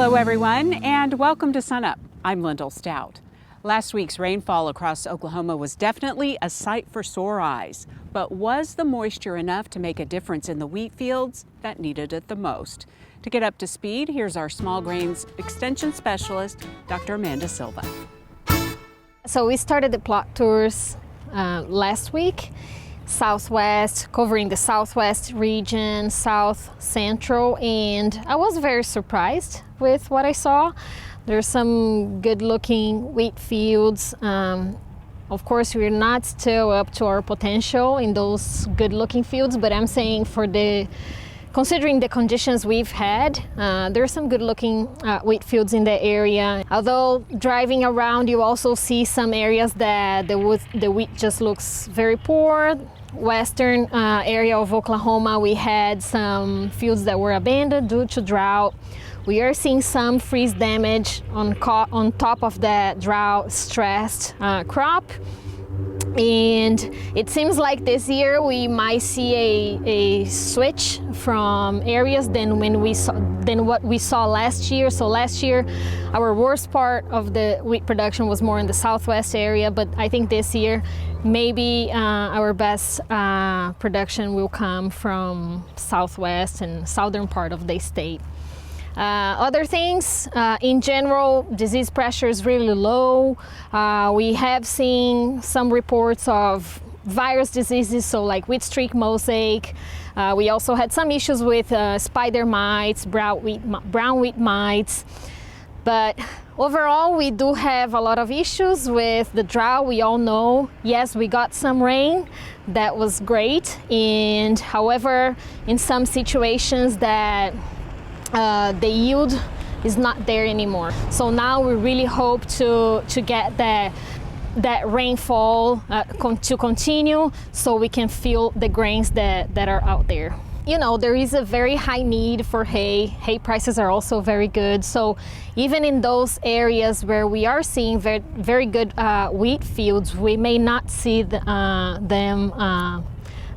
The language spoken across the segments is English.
Hello everyone, and welcome to SUNUP. I'm Lyndall Stout. Last week's rainfall across Oklahoma was definitely a sight for sore eyes, but was the moisture enough to make a difference in the wheat fields that needed it the most? To get up to speed, here's our small grains extension specialist, Dr. Amanda Silva. So we started the plot tours last week, Southwest, covering the Southwest region, South Central, and I was very surprised with what I saw. There's some good-looking wheat fields. Of course, we're not still up to our potential in those good-looking fields, but I'm saying considering the conditions we've had, there are some good-looking wheat fields in the area. Although driving around, you also see some areas that the wheat just looks very poor. Western area of Oklahoma, we had some fields that were abandoned due to drought. We are seeing some freeze damage on top of that drought-stressed crop. And it seems like this year we might see a switch from areas than what we saw last year. So last year, our worst part of the wheat production was more in the Southwest area, but I think this year maybe our best production will come from Southwest and southern part of the state. Other things, in general, disease pressure is really low. We have seen some reports of virus diseases, so like wheat streak mosaic. We also had some issues with spider mites, brown wheat mites. But overall, we do have a lot of issues with the drought. We all know, yes, we got some rain. That was great. And however, in some situations that the yield is not there anymore. So now we really hope to get that rainfall to continue so we can fill the grains that are out there. You know, there is a very high need for hay. Hay prices are also very good. So even in those areas where we are seeing very, very good wheat fields, we may not see them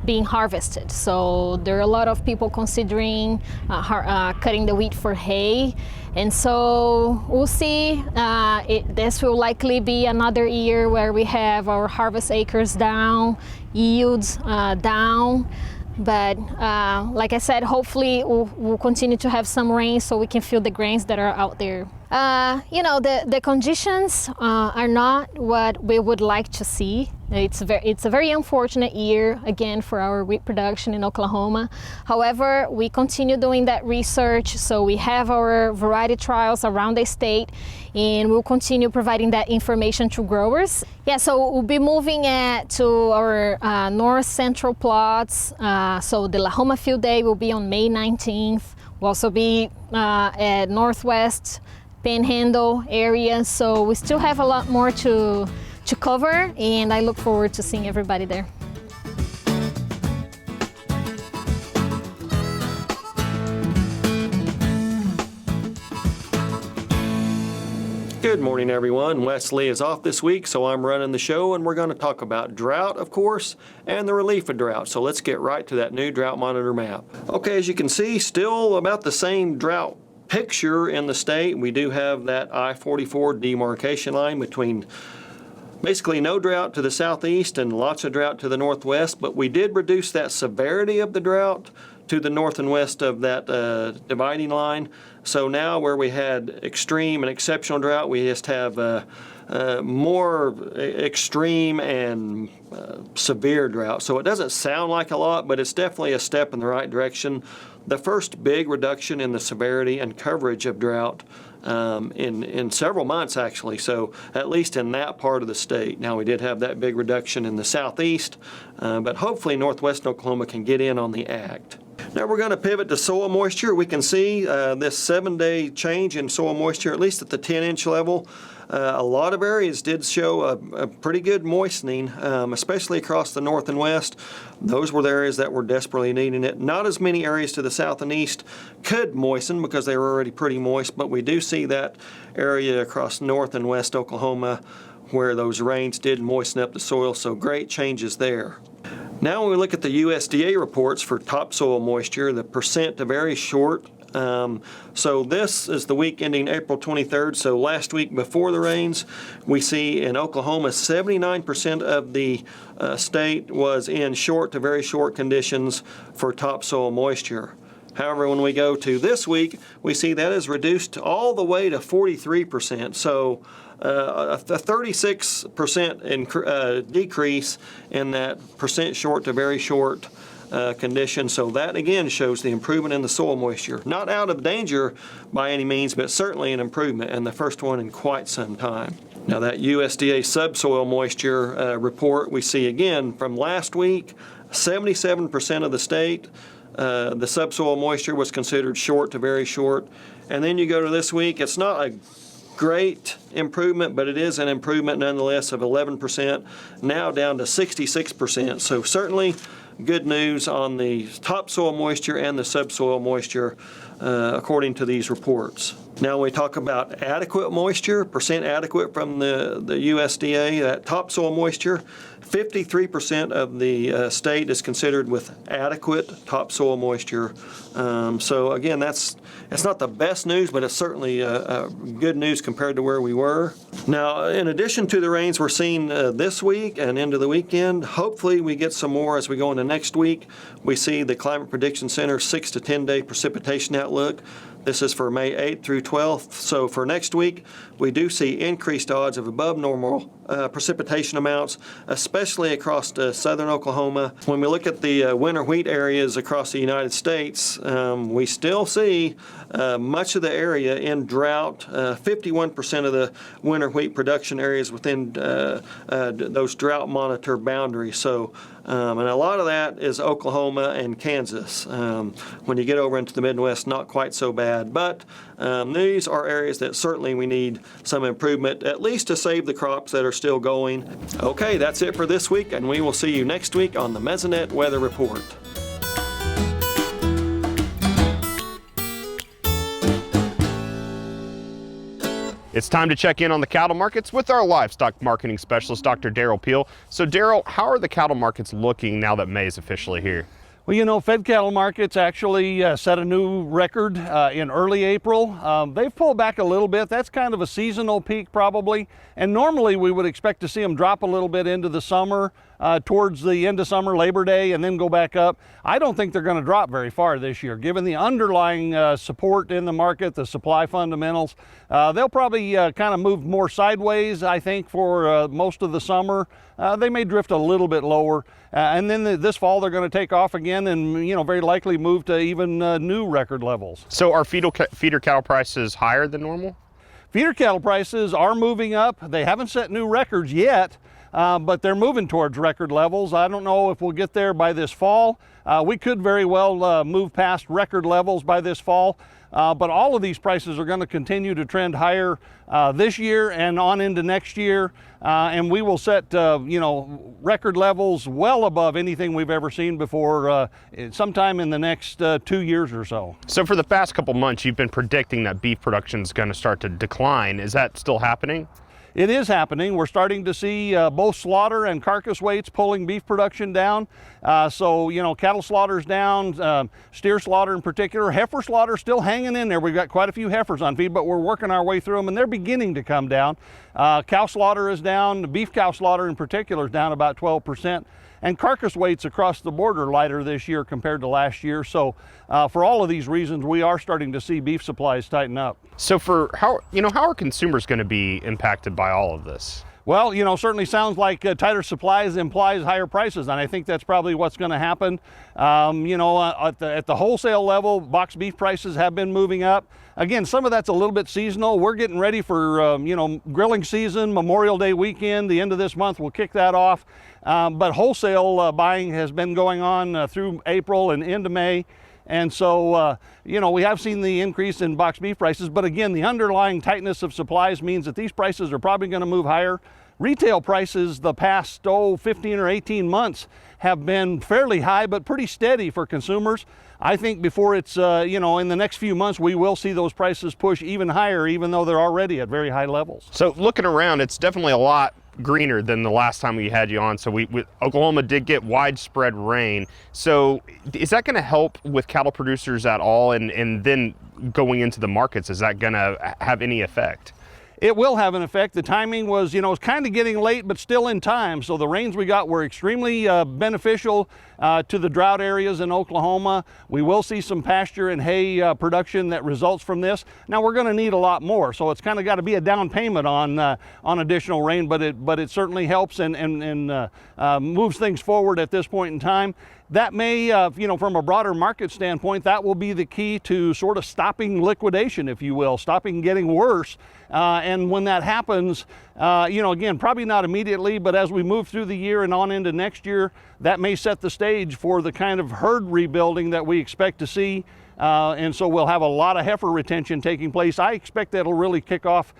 being harvested. So there are a lot of people considering cutting the wheat for hay. And so we'll see. This will likely be another year where we have our harvest acres down, yields down. But like I said, hopefully we'll continue to have some rain so we can fill the grains that are out there. You know, the conditions are not what we would like to see. It's a very unfortunate year, again, for our wheat production in Oklahoma. However, we continue doing that research, so we have our variety trials around the state, and we'll continue providing that information to growers. Yeah, so we'll be moving to our north central plots. So the Lahoma Field Day will be on May 19th. We'll also be at Northwest Panhandle area, so we still have a lot more to cover, and I look forward to seeing everybody there. Good morning, everyone. Wesley is off this week, so I'm running the show, and we're going to talk about drought, of course, and the relief of drought. So let's get right to that new drought monitor map. Okay, as you can see, still about the same drought picture in the state. We do have that I-44 demarcation line between basically no drought to the southeast and lots of drought to the northwest, but we did reduce that severity of the drought to the north and west of that dividing line. So now where we had extreme and exceptional drought, we just have more extreme and severe drought. So it doesn't sound like a lot, but it's definitely a step in the right direction. The first big reduction in the severity and coverage of drought in several months, actually, so at least in that part of the state. Now, we did have that big reduction in the southeast, but hopefully northwestern Oklahoma can get in on the act. Now we're going to pivot to soil moisture. We can see this 7-day change in soil moisture, at least at the 10-inch level. A lot of areas did show a pretty good moistening, especially across the north and west. Those were the areas that were desperately needing it. Not as many areas to the south and east could moisten because they were already pretty moist, but we do see that area across north and west Oklahoma where those rains did moisten up the soil, so great changes there. Now when we look at the USDA reports for topsoil moisture, the percent to very short So this is the week ending April 23rd. So last week before the rains, we see in Oklahoma 79% of the state was in short to very short conditions for topsoil moisture. However, when we go to this week, we see that is reduced all the way to 43%. So a 36% decrease in that percent short to very short condition. So that again shows the improvement in the soil moisture. Not out of danger by any means, but certainly an improvement, and the first one in quite some time. Now that USDA subsoil moisture report we see again from last week, 77% of the state, the subsoil moisture was considered short to very short. And then you go to this week, it's not a great improvement, but it is an improvement nonetheless of 11%, now down to 66%. So certainly good news on the topsoil moisture and the subsoil moisture according to these reports. Now when we talk about adequate moisture, percent adequate from the USDA, that topsoil moisture, 53% of the state is considered with adequate topsoil moisture. So again, it's not the best news, but it's certainly good news compared to where we were. Now, in addition to the rains we're seeing this week and into the weekend, hopefully we get some more as we go into next week. We see the Climate Prediction Center 6 to 10 day precipitation outlook. This is for May 8th through 12th. So for next week, we do see increased odds of above normal precipitation amounts, especially across southern Oklahoma. When we look at the winter wheat areas across the United States, we still see much of the area in drought. 51% of the winter wheat production areas within those drought monitor boundaries. So, and a lot of that is Oklahoma and Kansas. When you get over into the Midwest, not quite so bad. But these are areas that certainly we need some improvement, at least to save the crops that are still going. Okay, that's it for this week, and we will see you next week on the Mesonet Weather Report. It's time to check in on the cattle markets with our livestock marketing specialist, Dr. Derrell Peel. So Derrell, how are the cattle markets looking now that May is officially here? Well, you know, fed cattle markets actually set a new record in early April. They've pulled back a little bit. That's kind of a seasonal peak probably. And normally we would expect to see them drop a little bit into the summer, towards the end of summer, Labor Day, and then go back up. I don't think they're going to drop very far this year. Given the underlying support in the market, the supply fundamentals, they'll probably kind of move more sideways, I think, for most of the summer. They may drift a little bit lower. And then this fall they're going to take off again and, you know, very likely move to even new record levels. So are feeder cattle prices higher than normal? Feeder cattle prices are moving up. They haven't set new records yet, but they're moving towards record levels. I don't know if we'll get there by this fall. We could very well move past record levels by this fall. But all of these prices are going to continue to trend higher this year and on into next year. And we will set, you know, record levels well above anything we've ever seen before sometime in the next 2 years or so. So for the past couple months, you've been predicting that beef production is going to start to decline. Is that still happening? It is happening. We're starting to see both slaughter and carcass weights pulling beef production down. So, you know, cattle slaughter's down, steer slaughter in particular. Heifer slaughter still hanging in there. We've got quite a few heifers on feed, but we're working our way through them, and they're beginning to come down. Cow slaughter is down. Beef cow slaughter in particular is down about 12%. And carcass weights across the board are lighter this year compared to last year. So for all of these reasons, we are starting to see beef supplies tighten up. So how are consumers going to be impacted by all of this? Well, you know, certainly sounds like tighter supplies implies higher prices, and I think that's probably what's going to happen. You know, at the wholesale level, boxed beef prices have been moving up. Again, some of that's a little bit seasonal. We're getting ready for, you know, grilling season, Memorial Day weekend. The end of this month, we'll kick that off. But wholesale buying has been going on through April and into May. And so, you know, we have seen the increase in boxed beef prices, but again, the underlying tightness of supplies means that these prices are probably going to move higher. Retail prices the past 15 or 18 months have been fairly high, but pretty steady for consumers. I think before it's, you know, in the next few months, we will see those prices push even higher, even though they're already at very high levels. So looking around, it's definitely a lot greener than the last time we had you on. So Oklahoma did get widespread rain. So is that going to help with cattle producers at all? And then going into the markets, is that going to have any effect? It will have an effect. The timing was, it's kind of getting late, but still in time. So the rains we got were extremely beneficial to the drought areas in Oklahoma. We will see some pasture and hay production that results from this. Now we're going to need a lot more, so it's kind of got to be a down payment on additional rain, but it certainly helps and moves things forward at this point in time. That may, from a broader market standpoint, that will be the key to sort of stopping liquidation, if you will, stopping getting worse. And when that happens, again, probably not immediately, but as we move through the year and on into next year, that may set the stage for the kind of herd rebuilding that we expect to see. And so we'll have a lot of heifer retention taking place. I expect that'll really kick off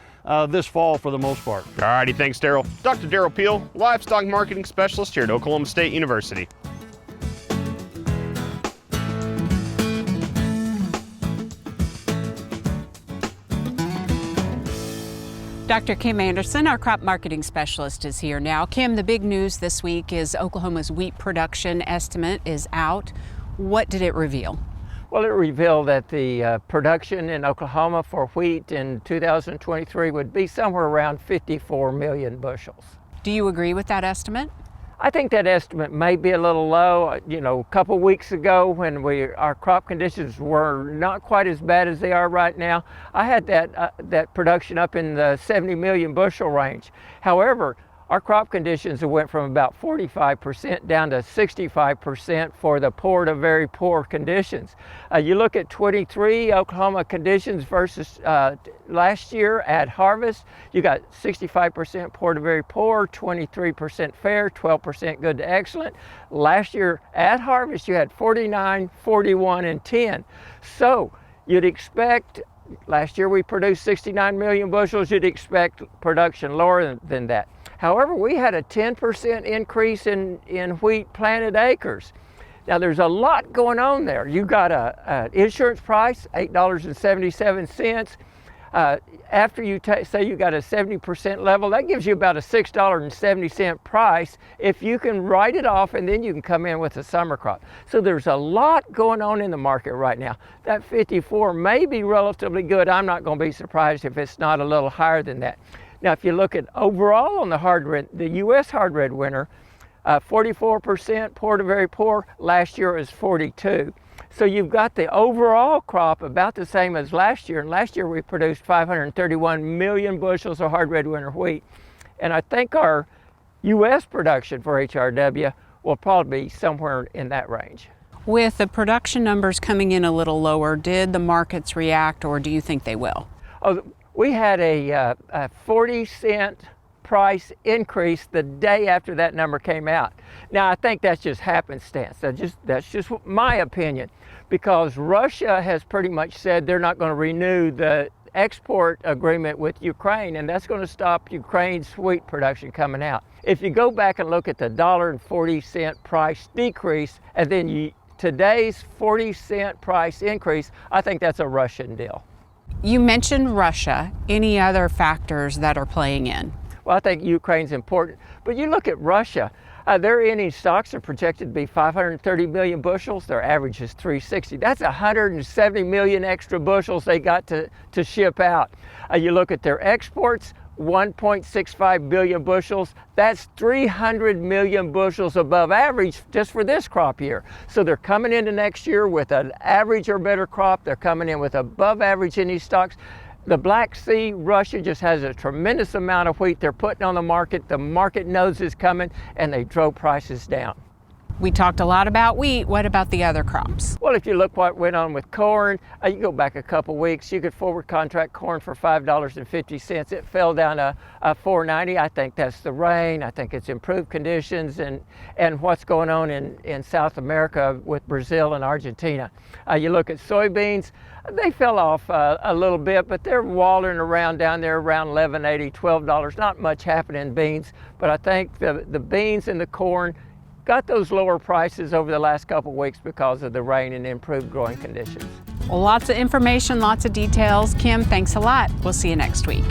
this fall for the most part. All righty, thanks, Derrell. Dr. Derrell Peel, livestock marketing specialist here at Oklahoma State University. Dr. Kim Anderson, our crop marketing specialist, is here now. Kim, the big news this week is Oklahoma's wheat production estimate is out. What did it reveal? Well, it revealed that the production in Oklahoma for wheat in 2023 would be somewhere around 54 million bushels. Do you agree with that estimate? I think that estimate may be a little low. A couple weeks ago when our crop conditions were not quite as bad as they are right now, I had that production up in the 70 million bushel range. However, our crop conditions went from about 45% down to 65% for the poor to very poor conditions. You look at 23 Oklahoma conditions versus last year at harvest, you got 65% poor to very poor, 23% fair, 12% good to excellent. Last year at harvest, you had 49, 41, and 10. So you'd expect, last year we produced 69 million bushels, you'd expect production lower than that. However, we had a 10% increase in wheat planted acres. Now there's a lot going on there. You got an insurance price, $8.77. After you say you got a 70% level, that gives you about a $6.70 price if you can write it off and then you can come in with a summer crop. So there's a lot going on in the market right now. That 54 may be relatively good. I'm not going to be surprised if it's not a little higher than that. Now, if you look at overall on the U.S. hard red winter, 44% poor to very poor. Last year was 42. So you've got the overall crop about the same as last year. And last year we produced 531 million bushels of hard red winter wheat. And I think our U.S. production for HRW will probably be somewhere in that range. With the production numbers coming in a little lower, did the markets react, or do you think they will? We had a 40-cent price increase the day after that number came out. Now, I think that's just happenstance. That's just my opinion, because Russia has pretty much said they're not going to renew the export agreement with Ukraine, and that's going to stop Ukraine's wheat production coming out. If you go back and look at the $1.40 price decrease, and then today's 40-cent price increase, I think that's a Russian deal. You mentioned Russia. Any other factors that are playing in? Well, I think Ukraine's important, but you look at Russia, their ending stocks are projected to be 530 million bushels. Their average is 360. That's 170 million extra bushels they got to ship out. You look at their exports, 1.65 billion bushels. That's 300 million bushels above average just for this crop year. So they're coming into next year with an average or better crop. They're coming in with above average ending stocks. The Black Sea, Russia just has a tremendous amount of wheat they're putting on the market. The market knows it's coming, and they drove prices down. We talked a lot about wheat. What about the other crops? Well, if you look what went on with corn, you go back a couple weeks, you could forward contract corn for $5.50. It fell down to $4.90. I think that's the rain. I think it's improved conditions and what's going on in South America with Brazil and Argentina. You look at soybeans, they fell off a little bit, but they're wallering around down there around $11.80, $12. Not much happening in beans, but I think the beans and the corn got those lower prices over the last couple of weeks because of the rain and improved growing conditions. Well, lots of information, lots of details. Kim, thanks a lot. We'll see you next week.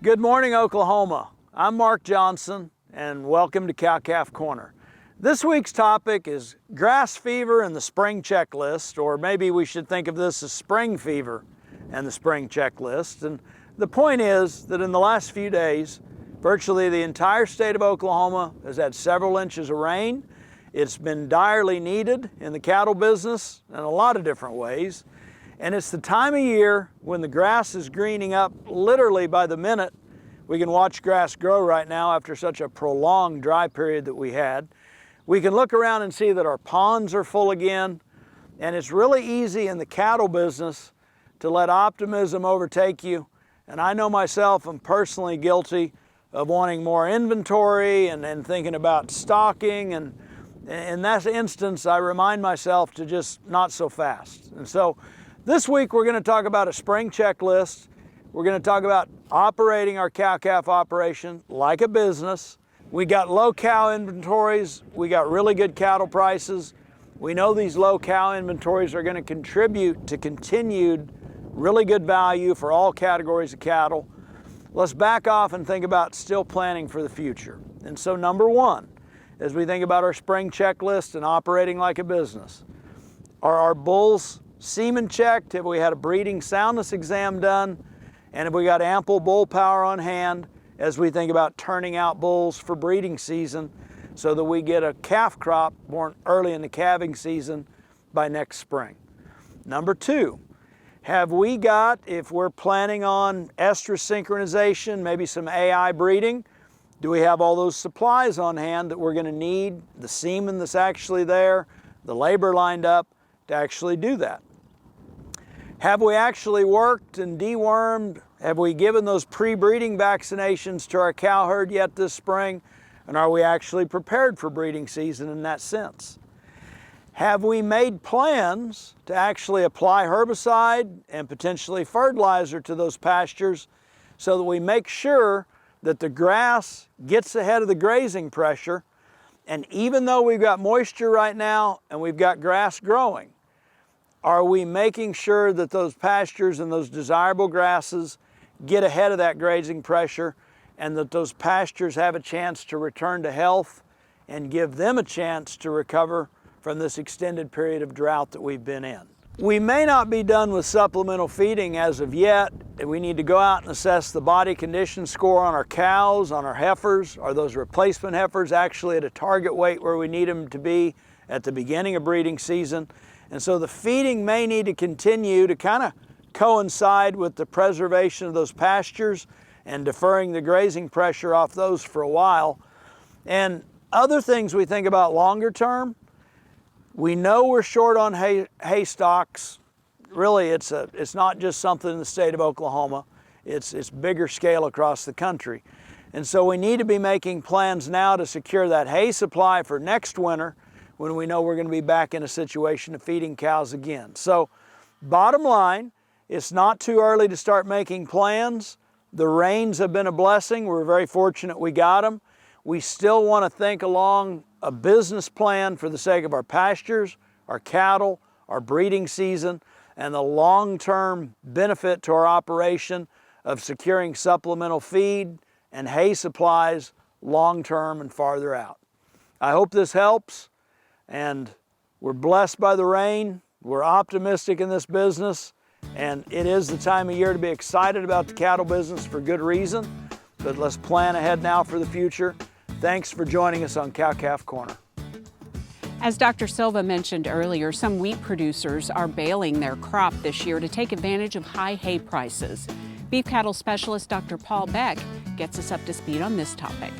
Good morning, Oklahoma. I'm Mark Johnson, and welcome to Cow-Calf Corner. This week's topic is grass fever and the spring checklist, or maybe we should think of this as spring fever and the spring checklist. And the point is that in the last few days, virtually the entire state of Oklahoma has had several inches of rain. It's been direly needed in the cattle business in a lot of different ways. And it's the time of year when the grass is greening up literally by the minute. We can watch grass grow right now after such a prolonged dry period that we had. We can look around and see that our ponds are full again. And it's really easy in the cattle business to let optimism overtake you. And I know myself, I'm personally guilty of wanting more inventory and thinking about stocking. And in that instance, I remind myself to just not so fast. And so this week, we're going to talk about a spring checklist. We're going to talk about operating our cow-calf operation like a business. We got low cow inventories. We got really good cattle prices. We know these low cow inventories are going to contribute to continued really good value for all categories of cattle. Let's back off and think about still planning for the future. And so number one, as we think about our spring checklist and operating like a business, are our bulls semen checked? Have we had a breeding soundness exam done? And have we got ample bull power on hand as we think about turning out bulls for breeding season so that we get a calf crop born early in the calving season by next spring? Number two, have we got, if we're planning on estrus synchronization, maybe some AI breeding, do we have all those supplies on hand that we're going to need, the semen that's actually there, the labor lined up to actually do that? Have we actually worked and dewormed? Have we given those pre-breeding vaccinations to our cow herd yet this spring? And are we actually prepared for breeding season in that sense? Have we made plans to actually apply herbicide and potentially fertilizer to those pastures so that we make sure that the grass gets ahead of the grazing pressure? And even though we've got moisture right now and we've got grass growing, are we making sure that those pastures and those desirable grasses get ahead of that grazing pressure and that those pastures have a chance to return to health and give them a chance to recover from this extended period of drought that we've been in? We may not be done with supplemental feeding as of yet. We need to go out and assess the body condition score on our cows, on our heifers. Are those replacement heifers actually at a target weight where we need them to be at the beginning of breeding season? And so the feeding may need to continue to kind of coincide with the preservation of those pastures and deferring the grazing pressure off those for a while. And other things we think about longer term, we know we're short on hay stocks. Really, it's not just something in the state of Oklahoma. It's bigger scale across the country. And so we need to be making plans now to secure that hay supply for next winter when we know we're going to be back in a situation of feeding cows again. So bottom line, it's not too early to start making plans. The rains have been a blessing. We're very fortunate we got them. We still want to think along a business plan for the sake of our pastures, our cattle, our breeding season, and the long-term benefit to our operation of securing supplemental feed and hay supplies long-term and farther out. I hope this helps. And we're blessed by the rain. We're optimistic in this business. And it is the time of year to be excited about the cattle business for good reason. But let's plan ahead now for the future. Thanks for joining us on Cow-Calf Corner. As Dr. Silva mentioned earlier, some wheat producers are baling their crop this year to take advantage of high hay prices. Beef cattle specialist Dr. Paul Beck gets us up to speed on this topic.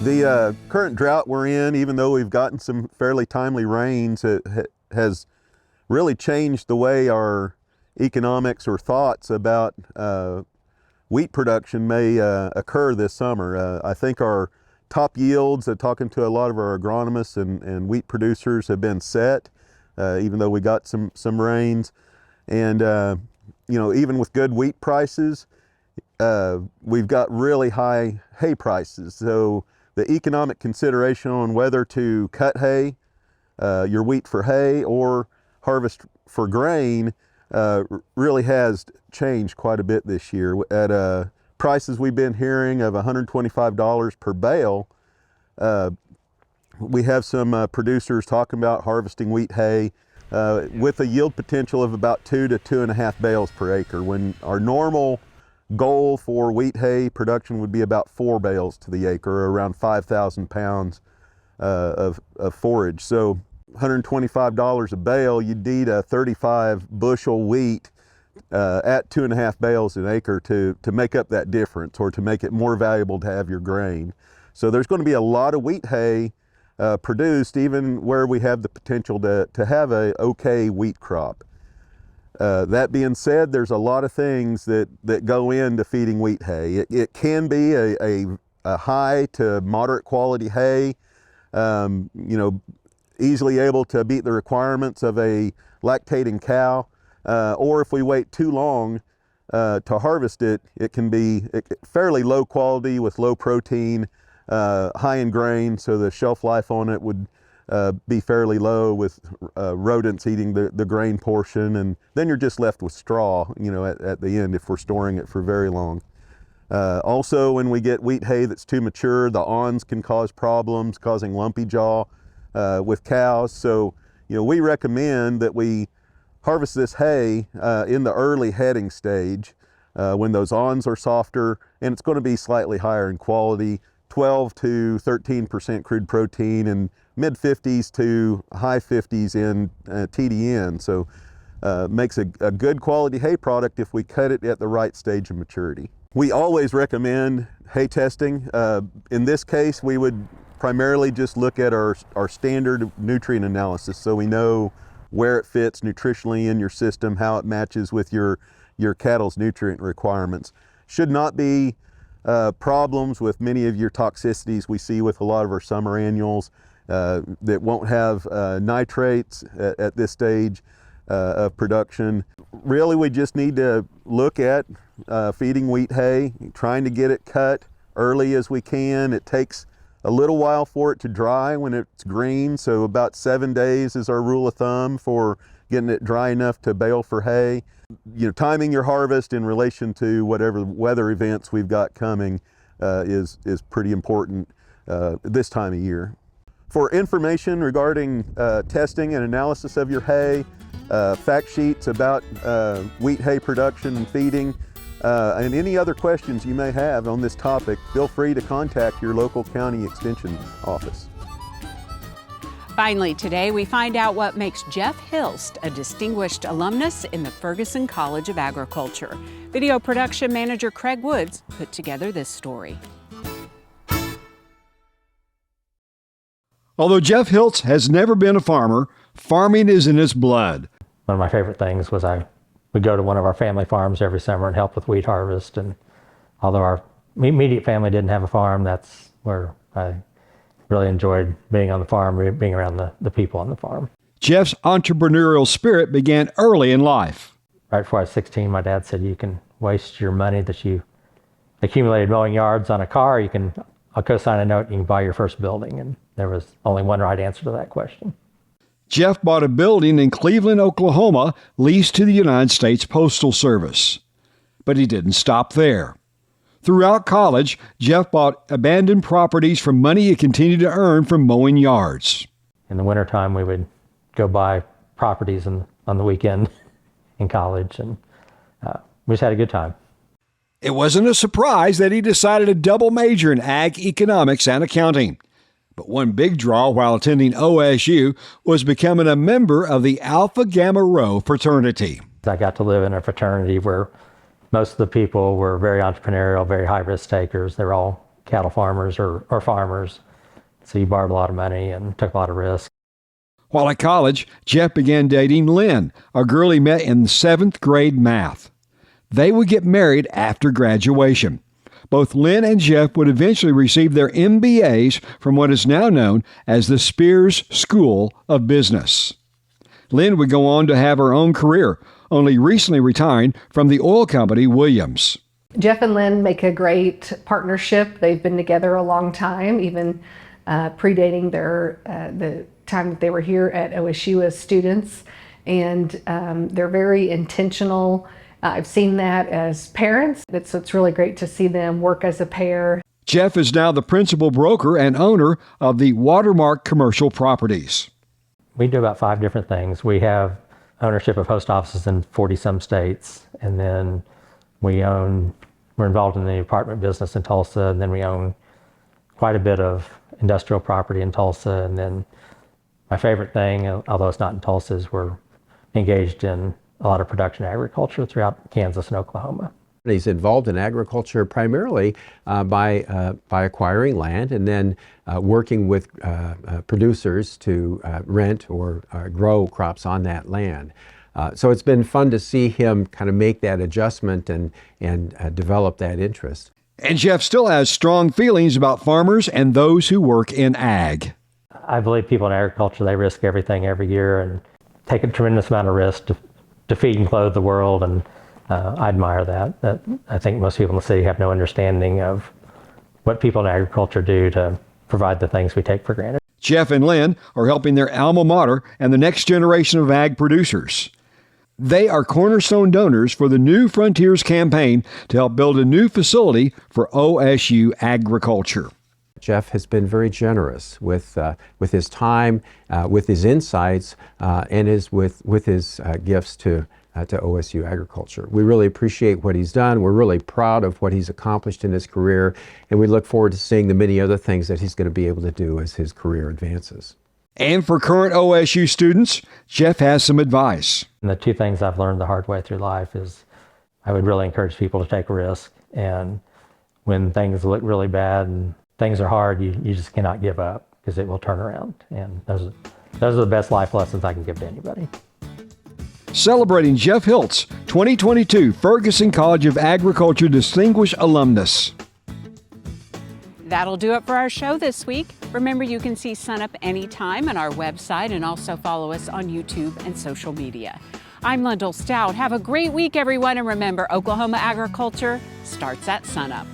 The current drought we're in, even though we've gotten some fairly timely rains, it has really changed the way our economics or thoughts about wheat production may occur this summer. I think our top yields, talking to a lot of our agronomists and wheat producers, have been set, even though we got some rains. And even with good wheat prices, we've got really high hay prices. So the economic consideration on whether to cut hay, your wheat for hay, or harvest for grain really has changed quite a bit this year. At prices we've been hearing of $125 per bale, we have some producers talking about harvesting wheat hay with a yield potential of about 2 to 2.5 bales per acre, when our normal goal for wheat hay production would be about 4 bales to the acre, or around 5,000 pounds of forage. So $125 a bale, you'd need a 35 bushel wheat at 2.5 bales an acre to make up that difference, or to make it more valuable to have your grain. So there's going to be a lot of wheat hay produced, even where we have the potential to have a okay wheat crop. That being said, there's a lot of things that go into feeding wheat hay. It can be a high to moderate quality hay, easily able to meet the requirements of a lactating cow, or if we wait too long to harvest it, it can be fairly low quality with low protein, high in grain, so the shelf life on it would be fairly low, with rodents eating the grain portion, and then you're just left with straw, at the end if we're storing it for very long. Also, when we get wheat hay that's too mature, the awns can cause problems, causing lumpy jaw with cows. So, we recommend that we harvest this hay in the early heading stage when those awns are softer, and it's going to be slightly higher in quality, 12 to 13% crude protein, and mid 50s to high 50s in TDN. So makes a good quality hay product if we cut it at the right stage of maturity. We always recommend hay testing. In this case, we would primarily just look at our standard nutrient analysis, so we know where it fits nutritionally in your system, how it matches with your cattle's nutrient requirements. Should not be problems with many of your toxicities we see with a lot of our summer annuals that won't have nitrates at this stage of production. Really, we just need to look at feeding wheat hay, trying to get it cut early as we can. It takes a little while for it to dry when it's green, so about 7 days is our rule of thumb for getting it dry enough to bale for hay. Timing your harvest in relation to whatever weather events we've got coming is pretty important this time of year. For information regarding testing and analysis of your hay, fact sheets about wheat hay production and feeding, and any other questions you may have on this topic, feel free to contact your local county extension office. Finally, today we find out what makes Jeff Hilst a distinguished alumnus in the Ferguson College of Agriculture. Video production manager Craig Woods put together this story. Although Jeff Hilst has never been a farmer, farming is in his blood. One of my favorite things was I would go to one of our family farms every summer and help with wheat harvest. And although our immediate family didn't have a farm, that's where I really enjoyed being on the farm, being around the people on the farm. Jeff's entrepreneurial spirit began early in life. Right before I was 16, my dad said, you can waste your money that you accumulated mowing yards on a car, I'll co-sign a note and you can buy your first building. And there was only one right answer to that question. Jeff bought a building in Cleveland, Oklahoma, leased to the United States Postal Service. But he didn't stop there. Throughout college, Jeff bought abandoned properties for money he continued to earn from mowing yards. In the wintertime, we would go buy properties on the weekend in college, and we just had a good time. It wasn't a surprise that he decided to double major in ag economics and accounting. But one big draw while attending OSU was becoming a member of the Alpha Gamma Rho fraternity. I got to live in a fraternity where most of the people were very entrepreneurial, very high risk takers. They were all cattle farmers or farmers. So you borrowed a lot of money and took a lot of risk. While at college, Jeff began dating Lynn, a girl he met in 7th grade math. They would get married after graduation. Both Lynn and Jeff would eventually receive their MBAs from what is now known as the Spears School of Business. Lynn would go on to have her own career, only recently retiring from the oil company Williams. Jeff and Lynn make a great partnership. They've been together a long time, even predating the time that they were here at OSU as students. And they're very intentional I've seen that as parents. It's really great to see them work as a pair. Jeff is now the principal broker and owner of the Watermark Commercial Properties. We do about 5 different things. We have ownership of post offices in 40-some states, and then we're involved in the apartment business in Tulsa, and then we own quite a bit of industrial property in Tulsa. And then my favorite thing, although it's not in Tulsa, is we're engaged in a lot of production agriculture throughout Kansas and Oklahoma. He's involved in agriculture primarily by acquiring land and then working with producers to rent or grow crops on that land. So it's been fun to see him kind of make that adjustment and develop that interest. And Jeff still has strong feelings about farmers and those who work in ag. I believe people in agriculture, they risk everything every year and take a tremendous amount of risk to feed and clothe the world, and I admire that. I think most people in the city have no understanding of what people in agriculture do to provide the things we take for granted. Jeff and Lynn are helping their alma mater and the next generation of ag producers. They are cornerstone donors for the New Frontiers campaign to help build a new facility for OSU agriculture. Jeff has been very generous with his time, with his insights, and with his gifts to OSU agriculture. We really appreciate what he's done. We're really proud of what he's accomplished in his career, and we look forward to seeing the many other things that he's going to be able to do as his career advances. And for current OSU students, Jeff has some advice. And the 2 things I've learned the hard way through life is I would really encourage people to take a risk, and when things look really bad and things are hard, you just cannot give up, because it will turn around. And those are the best life lessons I can give to anybody. Celebrating Jeff Hilst, 2022 Ferguson College of Agriculture Distinguished Alumnus. That'll do it for our show this week. Remember, you can see SUNUP anytime on our website and also follow us on YouTube and social media. I'm Lyndall Stout. Have a great week, everyone, and remember, Oklahoma agriculture starts at SUNUP.